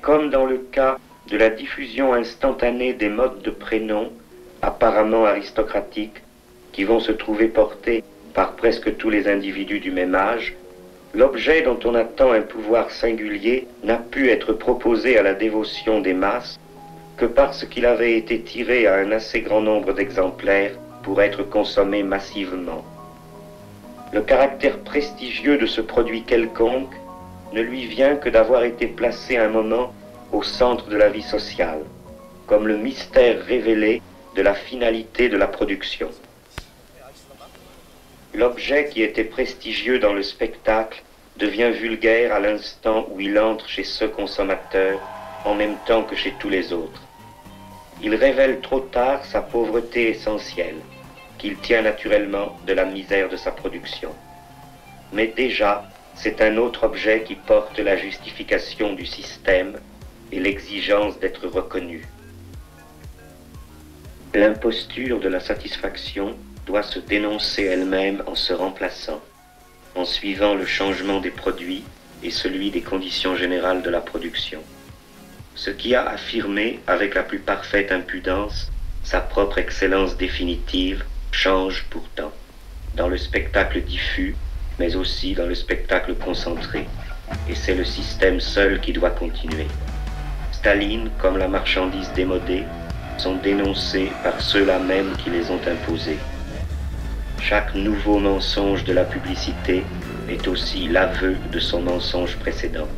comme dans le cas de la diffusion instantanée des modes de prénoms, apparemment aristocratiques, qui vont se trouver portés par presque tous les individus du même âge, l'objet dont on attend un pouvoir singulier n'a pu être proposé à la dévotion des masses que parce qu'il avait été tiré à un assez grand nombre d'exemplaires pour être consommé massivement. Le caractère prestigieux de ce produit quelconque ne lui vient que d'avoir été placé un moment au centre de la vie sociale, comme le mystère révélé de la finalité de la production. L'objet qui était prestigieux dans le spectacle devient vulgaire à l'instant où il entre chez ce consommateur en même temps que chez tous les autres. Il révèle trop tard sa pauvreté essentielle, qu'il tient naturellement de la misère de sa production. Mais déjà, c'est un autre objet qui porte la justification du système et l'exigence d'être reconnu. L'imposture de la satisfaction doit se dénoncer elle-même en se remplaçant, en suivant le changement des produits et celui des conditions générales de la production. Ce qui a affirmé avec la plus parfaite impudence sa propre excellence définitive change pourtant, dans le spectacle diffus, mais aussi dans le spectacle concentré, et c'est le système seul qui doit continuer. Staline, comme la marchandise démodée, sont dénoncés par ceux-là même qui les ont imposés. Chaque nouveau mensonge de la publicité est aussi l'aveu de son mensonge précédent.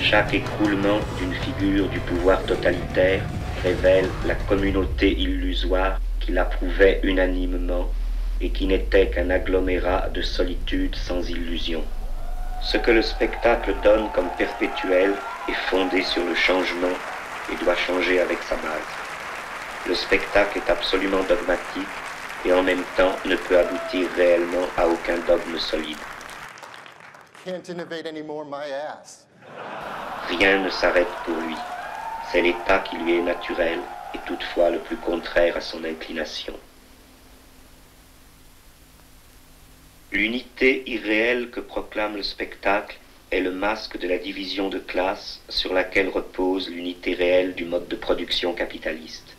Chaque écroulement d'une figure du pouvoir totalitaire révèle la communauté illusoire qui l'approuvait unanimement et qui n'était qu'un agglomérat de solitude sans illusion. Ce que le spectacle donne comme perpétuel est fondé sur le changement et doit changer avec sa base. Le spectacle est absolument dogmatique et en même temps ne peut aboutir réellement à aucun dogme solide. Can't innovate anymore, my ass. Rien ne s'arrête pour lui. C'est l'état qui lui est naturel et toutefois le plus contraire à son inclination. L'unité irréelle que proclame le spectacle est le masque de la division de classe sur laquelle repose l'unité réelle du mode de production capitaliste.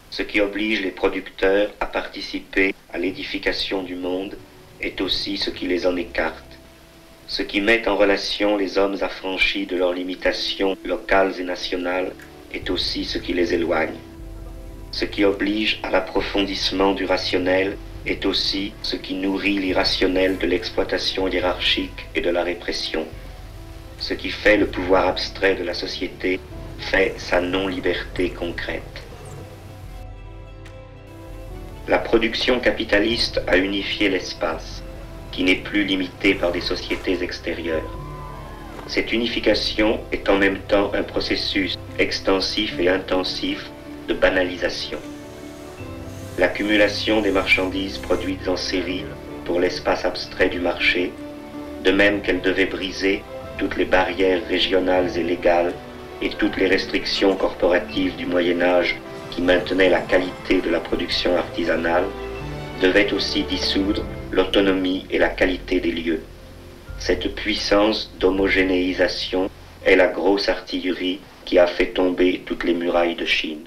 Ce qui oblige les producteurs à participer à l'édification du monde est aussi ce qui les en écarte. Ce qui met en relation les hommes affranchis de leurs limitations locales et nationales est aussi ce qui les éloigne. Ce qui oblige à l'approfondissement du rationnel est aussi ce qui nourrit l'irrationnel de l'exploitation hiérarchique et de la répression. Ce qui fait le pouvoir abstrait de la société fait sa non-liberté concrète. La production capitaliste a unifié l'espace, qui n'est plus limité par des sociétés extérieures. Cette unification est en même temps un processus extensif et intensif de banalisation. L'accumulation des marchandises produites en série pour l'espace abstrait du marché, de même qu'elle devait briser toutes les barrières régionales et légales et toutes les restrictions corporatives du Moyen-Âge qui maintenaient la qualité de la production artisanale, devait aussi dissoudre l'autonomie et la qualité des lieux. Cette puissance d'homogénéisation est la grosse artillerie qui a fait tomber toutes les murailles de Chine.